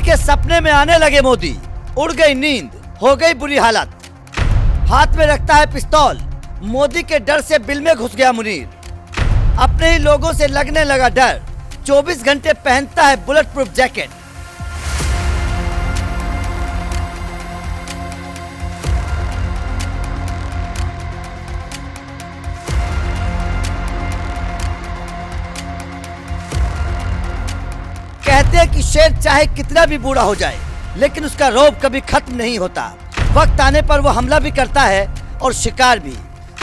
जिनके सपने में आने लगे मोदी, उड़ गई नींद, हो गई बुरी हालत। हाथ में रखता है पिस्तौल, मोदी के डर से बिल में घुस गया मुनीर। अपने ही लोगों से लगने लगा डर, 24 घंटे पहनता है बुलेट प्रूफ जैकेट। कहते हैं कि शेर चाहे कितना भी बूढ़ा हो जाए, लेकिन उसका रौब कभी खत्म नहीं होता। वक्त आने पर वो हमला भी करता है और शिकार भी।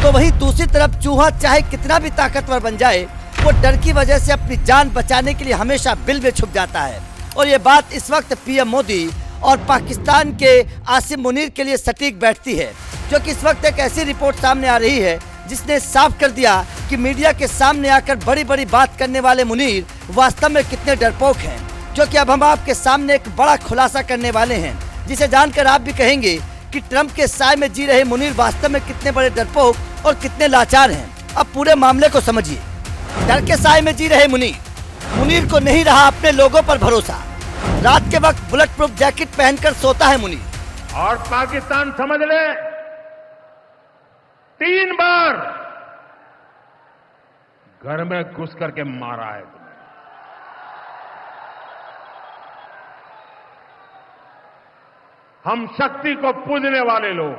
तो वहीं दूसरी तरफ चूहा चाहे कितना भी ताकतवर बन जाए, वो डर की वजह से अपनी जान बचाने के लिए हमेशा बिल में छुप जाता है। और ये बात इस वक्त पीएम मोदी और पाकिस्तान के आसिम मुनीर के लिए सटीक बैठती है, क्योंकि इस वक्त एक ऐसी रिपोर्ट सामने आ रही है जिसने साफ कर दिया कि मीडिया के सामने आकर बड़ी बड़ी बात करने वाले मुनीर वास्तव में कितने डरपोक हैं। क्योंकि अब हम आपके सामने एक बड़ा खुलासा करने वाले हैं, जिसे जानकर आप भी कहेंगे कि ट्रंप के साए में जी रहे मुनीर वास्तव में कितने बड़े डरपोक और कितने लाचार हैं। अब पूरे मामले को समझिए। डर के साए में जी रहे मुनीर को नहीं रहा अपने लोगों पर भरोसा। रात के वक्त बुलेट प्रूफ जैकेट पहनकर सोता है मुनीर। और पाकिस्तान समझ ले, 3 बार घर में घुस करके मारा है तुम्हें। हम शक्ति को पूजने वाले लोग,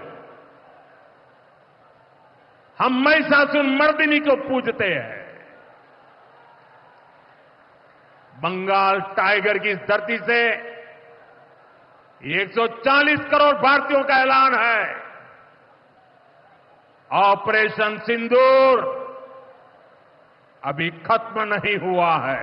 हम महिषासुर मर्दिनी को पूजते हैं। बंगाल टाइगर की इस धरती से 140 करोड़ भारतीयों का ऐलान है। ऑपरेशन सिंदूर अभी खत्म नहीं हुआ है।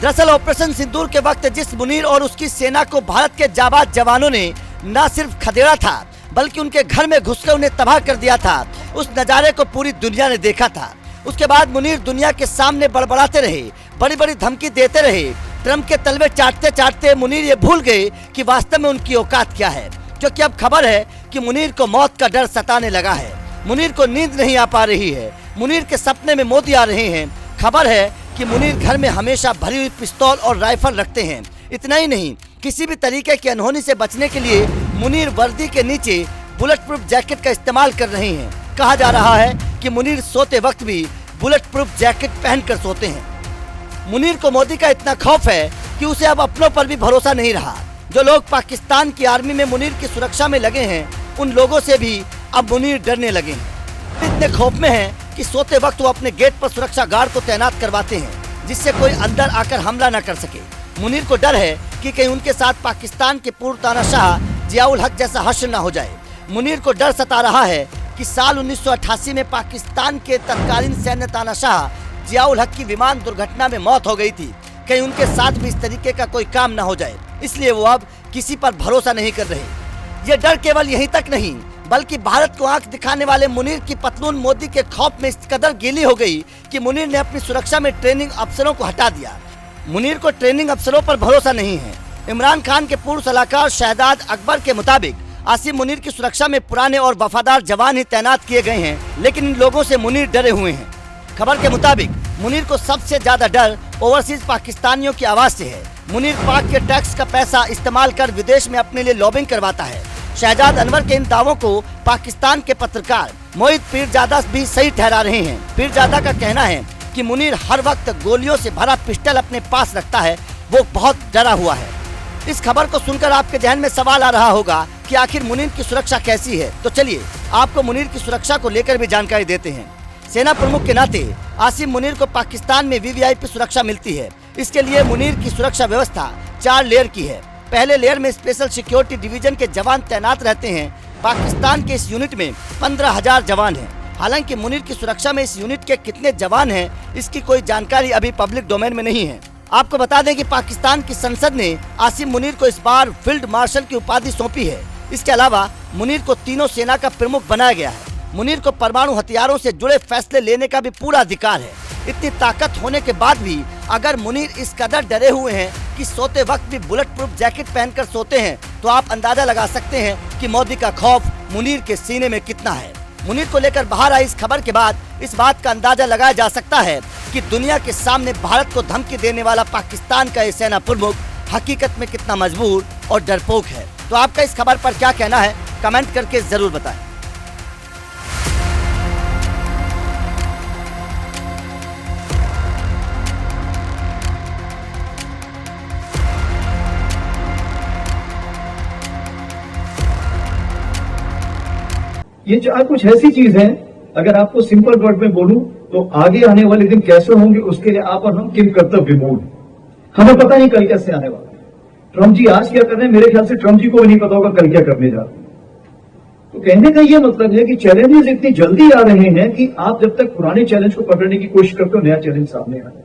दरअसल ऑपरेशन सिंदूर के वक्त जिस मुनीर और उसकी सेना को भारत के जाबाज जवानों ने न सिर्फ खदेड़ा था, बल्कि उनके घर में घुसकर उन्हें तबाह कर दिया था, उस नजारे को पूरी दुनिया ने देखा था। उसके बाद मुनीर दुनिया के सामने बड़बड़ाते रहे, बड़ी बड़ी धमकी देते रहे। ट्रंप के तलवे चाटते चाटते मुनीर ये भूल गए कि वास्तव में उनकी औकात क्या है। क्योंकि अब खबर है कि मुनीर को मौत का डर सताने लगा है। मुनीर को नींद नहीं आ पा रही है। मुनीर के सपने में मोदी आ रहे हैं। खबर है कि मुनीर घर में हमेशा भरी हुई पिस्तौल और राइफल रखते हैं। इतना ही नहीं, किसी भी तरीके की अनहोनी से बचने के लिए मुनीर वर्दी के नीचे बुलेट प्रूफ जैकेट का इस्तेमाल कर रहे हैं। कहा जा रहा है कि मुनीर सोते वक्त भी बुलेट प्रूफ जैकेट पहनकर सोते हैं। मुनीर को मोदी का इतना खौफ है कि उसे अब अपनों पर भी भरोसा नहीं रहा। जो लोग पाकिस्तान की आर्मी में मुनीर की सुरक्षा में लगे हैं, उन लोगों से भी अब मुनीर डरने लगे हैं। इतने खौफ में हैं कि सोते वक्त वो अपने गेट पर सुरक्षा गार्ड को तैनात करवाते हैं, जिससे कोई अंदर आकर हमला न कर सके। मुनीर को डर है कि कहीं उनके साथ पाकिस्तान के पूर्व तानाशाह जियाउल हक जैसा हश्र न हो जाए। मुनीर को डर सता रहा है कि साल 1988 में पाकिस्तान के तत्कालीन सैन्य तानाशाह जियाउल हक की विमान दुर्घटना में मौत हो गई थी। कहीं उनके साथ भी इस तरीके का कोई काम न हो जाए, इसलिए वो अब किसी पर भरोसा नहीं कर रहे। ये डर केवल यहीं तक नहीं, बल्कि भारत को आंख दिखाने वाले मुनीर की पतलून मोदी के खौफ में इस कदर गीली हो गई कि मुनीर ने अपनी सुरक्षा में ट्रेनिंग अफसरों को हटा दिया। मुनीर को ट्रेनिंग अफसरों पर भरोसा नहीं है। इमरान खान के पूर्व सलाहकार शहजाद अकबर के मुताबिक आसिम मुनीर की सुरक्षा में पुराने और वफादार जवान ही तैनात किए गए हैं, लेकिन इन लोगों से मुनीर डरे हुए हैं। खबर के मुताबिक मुनीर को सबसे ज्यादा डर ओवरसीज पाकिस्तानियों की आवाज से है। मुनीर पाक के टैक्स का पैसा इस्तेमाल कर विदेश में अपने लिए लॉबिंग करवाता है। शहजाद अनवर के इन दावों को पाकिस्तान के पत्रकार मोहित पीरजादा भी सही ठहरा रहे हैं। पीरजादा का कहना है कि मुनीर हर वक्त गोलियों से भरा पिस्टल अपने पास रखता है, वो बहुत डरा हुआ है। इस खबर को सुनकर आपके जहन में सवाल आ रहा होगा कि आखिर मुनीर की सुरक्षा कैसी है। तो चलिए आपको मुनीर की सुरक्षा को लेकर भी जानकारी देते हैं। सेना प्रमुख के नाते आसिम मुनीर को पाकिस्तान में वीवीआईपी सुरक्षा मिलती है। इसके लिए मुनीर की सुरक्षा व्यवस्था 4 लेयर की है। पहले लेयर में स्पेशल सिक्योरिटी डिवीजन के जवान तैनात रहते हैं। पाकिस्तान के इस यूनिट में 15,000 जवान हैं। हालांकि मुनीर की सुरक्षा में इस यूनिट के कितने जवान हैं, इसकी कोई जानकारी अभी पब्लिक डोमेन में नहीं है। आपको बता दें कि पाकिस्तान की संसद ने आसिम मुनीर को इस बार फील्ड मार्शल की उपाधि सौंपी है। इसके अलावा मुनीर को तीनों सेना का प्रमुख बनाया गया है। मुनीर को परमाणु हथियारों से जुड़े फैसले लेने का भी पूरा अधिकार है। इतनी ताकत होने के बाद भी अगर मुनीर इस कदर डरे हुए हैं कि सोते वक्त भी बुलेट प्रूफ जैकेट पहनकर सोते हैं, तो आप अंदाजा लगा सकते हैं कि मोदी का खौफ मुनीर के सीने में कितना है। मुनीर को लेकर बाहर आई इस खबर के बाद इस बात का अंदाजा लगाया जा सकता है कि दुनिया के सामने भारत को धमकी देने वाला पाकिस्तान का ये सेना प्रमुख हकीकत में कितना मजबूर और डरपोक है। तो आपका इस खबर पर क्या कहना है, कमेंट करके जरूर बताएं। ये चार कुछ ऐसी चीज है, अगर आपको सिंपल वर्ड में बोलूं तो आगे आने वाले दिन कैसे होंगे उसके लिए आप और हम किम कर्तव्य विमूढ़। हमें पता नहीं कल कैसे आने वाला है। ट्रम्प जी आज क्या कर रहे हैं, मेरे ख्याल से ट्रम्प जी को भी नहीं पता होगा कल क्या करने जा रहे हैं। तो कहने का ये मतलब है कि चैलेंजेस इतनी जल्दी आ रहे हैं कि आप जब तक पुराने चैलेंज को पकड़ने की कोशिश करते हो, नया चैलेंज सामने आ रहा है।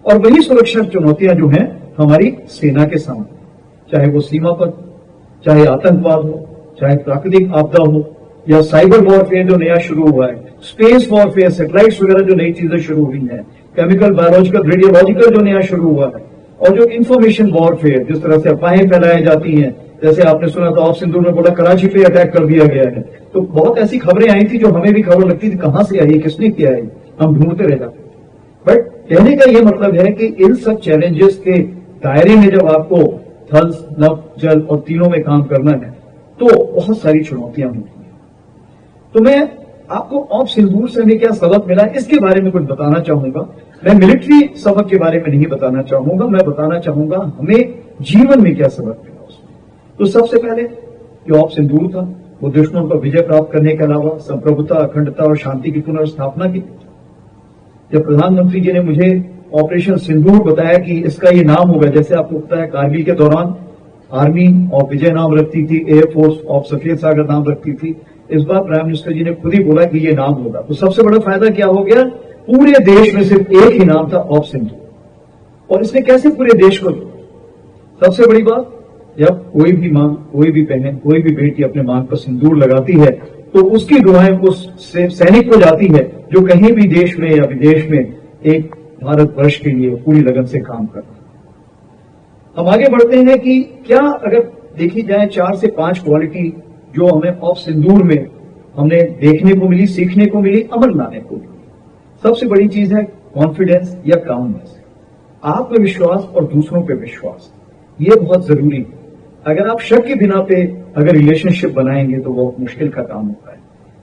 और वही सुरक्षा चुनौतियां जो हैं हमारी सेना के सामने, चाहे वो सीमा पर, चाहे आतंकवाद हो, चाहे प्राकृतिक आपदा हो, या साइबर वॉरफेयर जो नया शुरू हुआ है, स्पेस वॉरफेयर, सैटेलाइट्स वगैरह जो नई चीजें शुरू हुई हैं, केमिकल, बायोलॉजिकल, रेडियोलॉजिकल जो नया शुरू हुआ है, और जो इंफॉर्मेशन वॉरफेयर, जिस तरह से अफवाहें फैलाई जाती हैं, जैसे आपने सुना था ऑफ सिंधु में बोला कराची पे अटैक कर दिया गया है, तो बहुत ऐसी खबरें आई थी जो हमें भी खबर लगती थी कहां से आई, किसने किया है, हम ढूंढते रह जाते थे। बट कहने का यह मतलब है कि इन सब चैलेंजेस के दायरे में जब आपको थल, नभ, जल और तीनों में काम करना है तो बहुत सारी चुनौतियां होती हैं। तो मैं आपको ऑफ सिंदूर से हमें क्या सबक मिला इसके बारे में कुछ बताना चाहूंगा। मैं मिलिट्री सबक के बारे में नहीं बताना चाहूंगा, मैं बताना चाहूंगा हमें जीवन में क्या सबक मिला उसमें। तो सबसे पहले जो ऑफ सिंदूर था वो दुश्मन पर विजय प्राप्त करने के अलावा संप्रभुता, अखंडता और शांति की पुनर्स्थापना की। जब प्रधानमंत्री जी ने मुझे ऑपरेशन सिंदूर बताया कि इसका ये नाम होगा, जैसे आपको पता है कारगिल के दौरान आर्मी ऑफ विजय नाम रखती थी, एयरफोर्स ऑफ सफेद सागर नाम रखती थी, इस बार प्राइम मिनिस्टर जी ने खुद ही बोला कि ये नाम होगा। तो सबसे बड़ा फायदा क्या हो गया, पूरे देश में सिर्फ एक ही नाम था, ऑफ सिंदूर। और इसने कैसे पूरे देश को जोड़ा। सबसे बड़ी बात, जब कोई भी मां, कोई भी बहन, कोई भी बेटी अपने मांग पर सिंदूर लगाती है तो उसकी दुआएं उस सैनिक को जाती है जो कहीं भी देश में या विदेश में एक भारतवर्ष के लिए पूरी लगन से काम कर रहा है। हम आगे बढ़ते हैं कि क्या अगर देखी जाए 4 से 5 क्वालिटी जो हमें ऑफ सिंदूर में हमने देखने को मिली, सीखने को मिली, अमल लाने को मिली। सबसे बड़ी चीज है कॉन्फिडेंस या कामनेस, आत्मविश्वास और दूसरों पे विश्वास। ये बहुत जरूरी है। अगर आप शक के बिना पे अगर रिलेशनशिप बनाएंगे तो बहुत मुश्किल का काम होता है।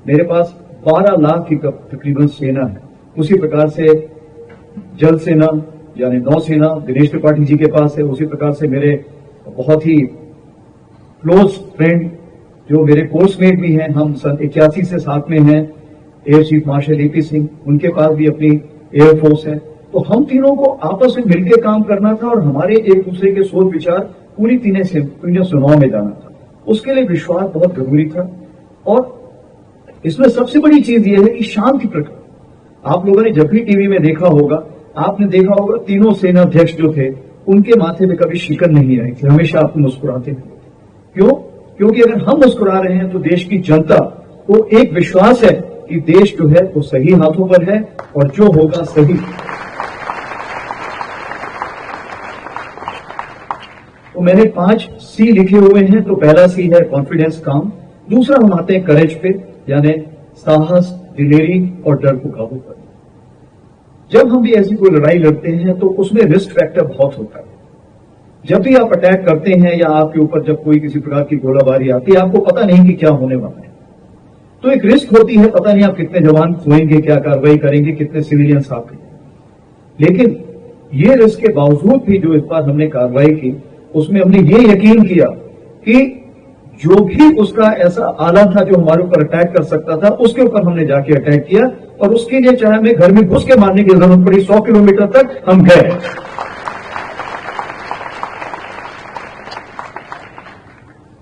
मेरे पास 12 लाख की तकरीबन सेना है। उसी प्रकार से जल सेना यानी नौसेना दिनेश त्रिपाठी जी के पास है। उसी प्रकार से मेरे बहुत ही क्लोज फ्रेंड जो मेरे कोर्समेट भी हैं, हम सन 81 से साथ में हैं, air chief marshal AP Singh, उनके पास भी अपनी एयरफोर्स है। तो हम तीनों को आपस में मिलकर काम करना था और हमारे एक दूसरे के सोच विचार पूरी तीनों सुनाव में जाना था। उसके लिए विश्वास बहुत जरूरी था। और इसमें सबसे बड़ी चीज यह है कि शांति प्रकार। आप लोगों ने जब भी टीवी में देखा होगा, आपने देखा होगा तीनों सेनाध्यक्ष जो थे उनके माथे में कभी शिकन नहीं आई थी, हमेशा आप मुस्कुराते थे। क्यों? क्योंकि अगर हम मुस्कुरा रहे हैं तो देश की जनता को एक विश्वास है कि देश जो है वो सही हाथों पर है और जो होगा सही। तो मैंने 5 सी लिखे हुए हैं। तो पहला सी है कॉन्फिडेंस, काम। दूसरा हम आते हैं करेज पे, यानी साहस, दिलेरी और डर को काबू करना। जब हम भी ऐसी कोई लड़ाई लड़ते हैं तो उसमें रिस्क फैक्टर बहुत होता है। जब भी आप अटैक करते हैं या आपके ऊपर जब कोई किसी प्रकार की गोलाबारी आती है, आपको पता नहीं कि क्या होने वाला है, तो एक रिस्क होती है। पता नहीं आप कितने जवान खोएंगे, क्या कार्रवाई करेंगे, कितने सिविलियंस आप करेंगे। लेकिन ये रिस्क के बावजूद भी जो इस बार हमने कार्रवाई की उसमें हमने ये यकीन किया कि जो भी उसका ऐसा आला था जो हमारे ऊपर अटैक कर सकता था, उसके ऊपर हमने जाके अटैक किया। और उसके लिए चाहे हमें घर में घुस के मारने की जरूरत पड़ी, 100 किलोमीटर तक हम गए।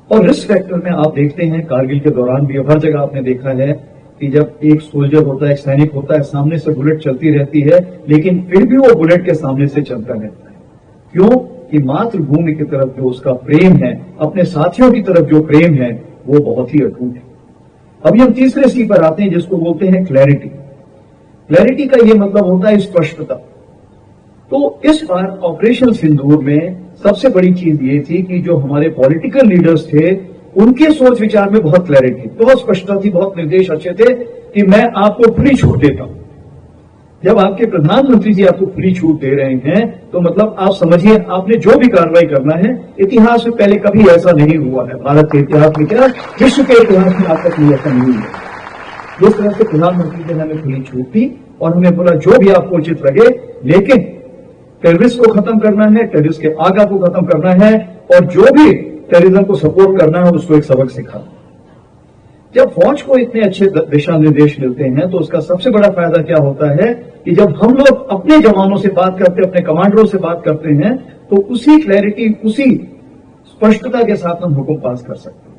और रिस्क फैक्टर में आप देखते हैं कारगिल के दौरान भी, हर जगह आपने देखा है कि जब एक सोल्जर होता है, एक सैनिक होता है, सामने से बुलेट चलती रहती है, लेकिन फिर भी वो बुलेट के सामने से चलता रहता है। क्यों? कि मातृभूमि की तरफ जो उसका प्रेम है, अपने साथियों की तरफ जो प्रेम है, वो बहुत ही अटूट है। अभी हम तीसरे सी पर आते हैं जिसको बोलते हैं क्लैरिटी। क्लैरिटी का ये मतलब होता है स्पष्टता। तो इस बार ऑपरेशन सिंदूर में सबसे बड़ी चीज ये थी कि जो हमारे पॉलिटिकल लीडर्स थे उनके सोच विचार में बहुत क्लैरिटी, बहुत स्पष्टता थी, बहुत निर्देश अच्छे थे कि मैं आपको खुली छूट देता हूं। जब आपके प्रधानमंत्री जी आपको खुली छूट दे रहे हैं तो मतलब आप समझिए आपने जो भी कार्रवाई करना है, इतिहास में पहले कभी ऐसा नहीं हुआ है, भारत के इतिहास में क्या विश्व के इतिहास में आज तक ऐसा नहीं हुआ। जिस तरह से प्रधानमंत्री ने हमें खुली छूट दी और हमें बोला जो भी आपको उचित लगे, लेकिन टेररिस्ट को खत्म करना है, टेररिस्ट के आगा को खत्म करना है और जो भी टेररिज्म को सपोर्ट करना है उसको एक सबक सिखाना। जब फौज को इतने अच्छे दिशा निर्देश मिलते हैं तो उसका सबसे बड़ा फायदा क्या होता है कि जब हम लोग अपने जवानों से बात करते हैं, अपने कमांडरों से बात करते हैं, तो उसी क्लैरिटी, उसी स्पष्टता के साथ हम हुक्म पास कर सकते हैं।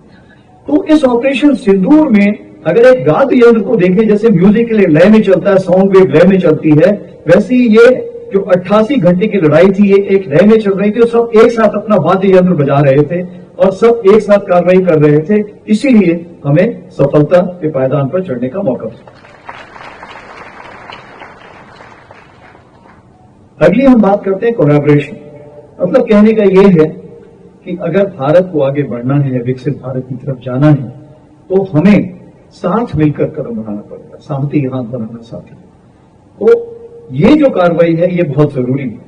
तो इस ऑपरेशन सिंदूर में अगर एक वाद्य यंत्र को देखें, जैसे म्यूजिक के लिए लय में चलता है, साउंड वेव लय में चलती है, वैसे ही ये जो 88 घंटे की लड़ाई थी ये एक लय में चल रही थी और सब एक साथ अपना वाद्य यंत्र बजा रहे थे और सब एक साथ कार्रवाई कर रहे थे, इसीलिए हमें सफलता के पायदान पर चढ़ने का मौका मिला। अगली हम बात करते हैं कोलैबोरेशन। मतलब कहने का यह है कि अगर भारत को आगे बढ़ना है, विकसित भारत की तरफ जाना है, तो हमें साथ मिलकर कदम बढ़ाना पड़ेगा, साथी हाथ बनाना साथी। तो ये जो कार्रवाई है ये बहुत जरूरी है।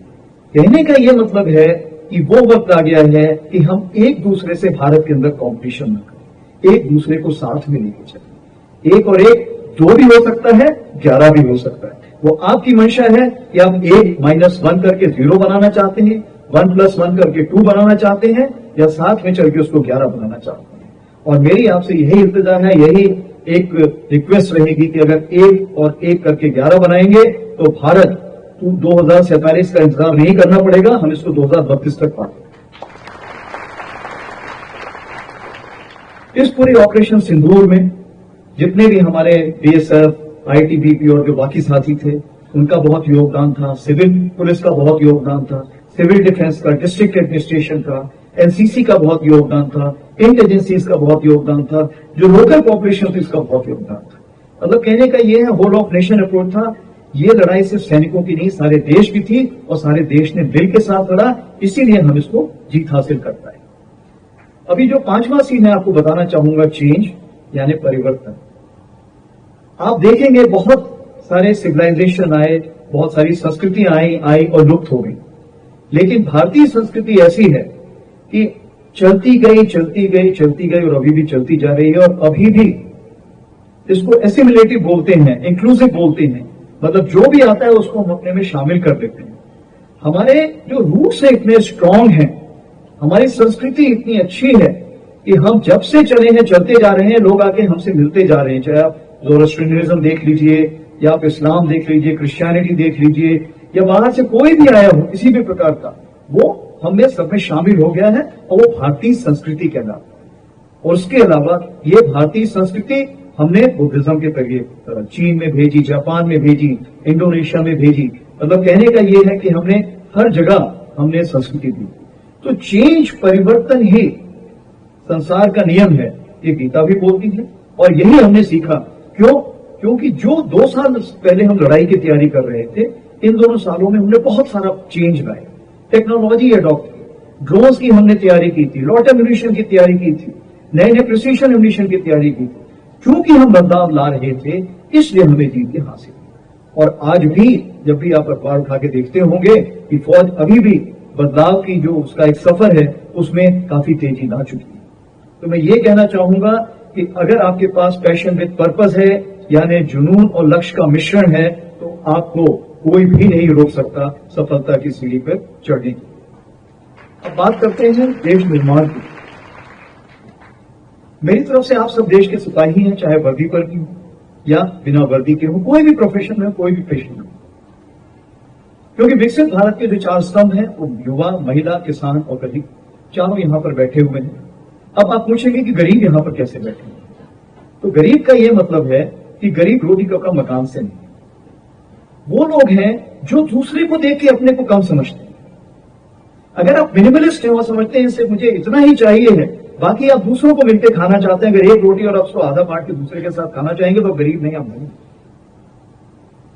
कहने का ये मतलब है कि वो वक्त आ गया है कि हम एक दूसरे से भारत के अंदर कंपटीशन न करें, एक दूसरे को साथ में लेके चलें। एक और एक 2 भी हो सकता है, 11 भी हो सकता है। वो आपकी मंशा है कि आप 1 - 1 करके 0 बनाना चाहते हैं, 1 + 1 करके 2 बनाना चाहते हैं, या साथ में चल के उसको 11 बनाना चाहते हैं। और मेरी आपसे यही इल्तिजा है, यही एक रिक्वेस्ट रहेगी कि अगर 1 और 1 करके 11 बनाएंगे तो भारत 2047 का इंतजार नहीं करना पड़ेगा, हम इसको 2032 तक पाएंगे। इस पूरी ऑपरेशन सिंदूर में जितने भी हमारे बीएसएफ, आईटीबीपी और जो बाकी साथी थे उनका बहुत योगदान था, सिविल पुलिस का बहुत योगदान था, सिविल डिफेंस का, डिस्ट्रिक्ट एडमिनिस्ट्रेशन का, एनसीसी का बहुत योगदान था, इंटेलिजेंसीज का बहुत योगदान था, जो लोकल पॉपुलेशन थी उसका बहुत योगदान था। मतलब कहने का यह है होल ऑफ नेशन अप्रोच था। ये लड़ाई सिर्फ सैनिकों की नहीं, सारे देश की थी और सारे देश ने दिल के साथ लड़ा, इसीलिए हम इसको जीत हासिल कर पाए। अभी जो 5वां सीन है आपको बताना चाहूंगा, चेंज यानी परिवर्तन। आप देखेंगे बहुत सारे सिविलाइजेशन आए, बहुत सारी संस्कृतियां आई और लुप्त हो गई, लेकिन भारतीय संस्कृति ऐसी है कि चलती गई और अभी भी चलती जा रही है। और अभी भी इसको एसिमिलेटिव बोलते हैं, इंक्लूसिव बोलते हैं, मतलब जो भी आता है उसको हम अपने में शामिल कर देते हैं। हमारे जो रूट्स है इतने स्ट्रांग हैं, हमारी संस्कृति इतनी अच्छी है कि हम जब से चले हैं चलते जा रहे हैं, लोग आके हमसे मिलते जा रहे हैं। चाहे आप ज़ोरास्ट्रियनिज्म देख लीजिए, या आप इस्लाम देख लीजिए, क्रिश्चियनिटी देख लीजिए, या बाहर से कोई भी आया हो किसी भी प्रकार का, वो हमें सब में शामिल हो गया है और वो भारतीय संस्कृति कहलाता है। और उसके अलावा ये भारतीय संस्कृति हमने बुद्धिज्म के जरिए चीन में भेजी, जापान में भेजी, इंडोनेशिया में भेजी। मतलब कहने का ये है कि हमने हर जगह हमने संस्कृति दी। तो चेंज, परिवर्तन ही संसार का नियम है, ये गीता भी बोलती है और यही हमने सीखा। क्यों? क्योंकि जो 2 साल पहले हम लड़ाई की तैयारी कर रहे थे, इन दोनों सालों में हमने बहुत सारा चेंज लाया, टेक्नोलॉजी अडॉप्ट की, ड्रोन्स की हमने तैयारी की थी, लॉट एम्यूनिशन की तैयारी की थी, नए प्रिसीशन एम्यूनिशन की तैयारी की थी। क्योंकि हम बदलाव ला रहे थे इसलिए हमें जीत हासिल हुई। और आज भी जब भी आप अखबार उठा के देखते होंगे कि फौज अभी भी बदलाव की जो उसका एक सफर है उसमें काफी तेजी ला चुकी है। तो मैं ये कहना चाहूंगा कि अगर आपके पास पैशन विद पर्पस है, यानी जुनून और लक्ष्य का मिश्रण है, तो आपको कोई भी नहीं रोक सकता सफलता की सीढ़ी पर चढ़ने की। अब बात करते हैं देश निर्माण की। मेरी तरफ से आप सब देश के सिपाही हैं, चाहे वर्दी पर की हो या बिना वर्दी के हो, कोई भी प्रोफेशन में, कोई भी पेशे में। क्योंकि विकसित भारत के जो 4 स्तंभ हैं वो युवा, महिला, किसान और गरीब, चारों यहां पर बैठे हुए हैं। अब आप पूछेंगे कि गरीब यहां पर कैसे बैठे हैं? तो गरीब का यह मतलब है कि गरीब रोटी कपड़ा मकान से नहीं, वो लोग हैं जो दूसरे को देख के अपने को कम समझते हैं। अगर आप मिनिमलिस्ट हैं और समझते हैं सिर्फ मुझे इतना ही चाहिए है, बाकी आप दूसरों को मिलकर खाना चाहते हैं, अगर एक रोटी और आप उसको आधा बांट के दूसरे के साथ खाना चाहेंगे तो गरीब नहीं, आप नहीं।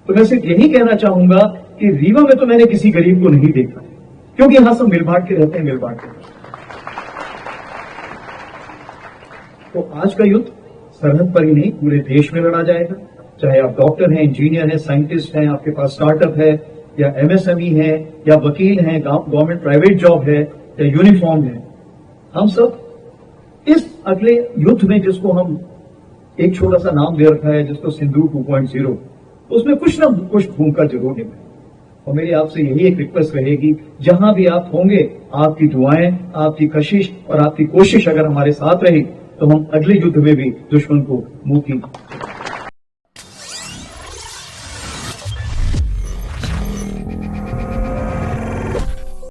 तो मैं सिर्फ यही कहना चाहूंगा कि रीवा में तो मैंने किसी गरीब को नहीं देखा है, क्योंकि यहां सब मिल बांट के रहते हैं, मिल बांट के। तो आज का युद्ध सरहद पर ही नहीं पूरे देश में लड़ा जाएगा। चाहे आप डॉक्टर हैं, इंजीनियर हैं, साइंटिस्ट हैं, आपके पास स्टार्टअप है या एमएसएमई है या वकील हैं, गवर्नमेंट प्राइवेट जॉब है या यूनिफॉर्म है, हम सब इस अगले युद्ध में, जिसको हम एक छोटा सा नाम दे रखा है, जिसको सिंदूर 2.0, उसमें कुछ ना कुछ भूमिका जरूर निभाए। और मेरी आपसे यही एक रिक्वेस्ट रहेगी, जहां भी आप होंगे, आपकी दुआएं, आपकी कशिश और आपकी कोशिश अगर हमारे साथ रही तो हम अगले युद्ध में भी दुश्मन को मुंह की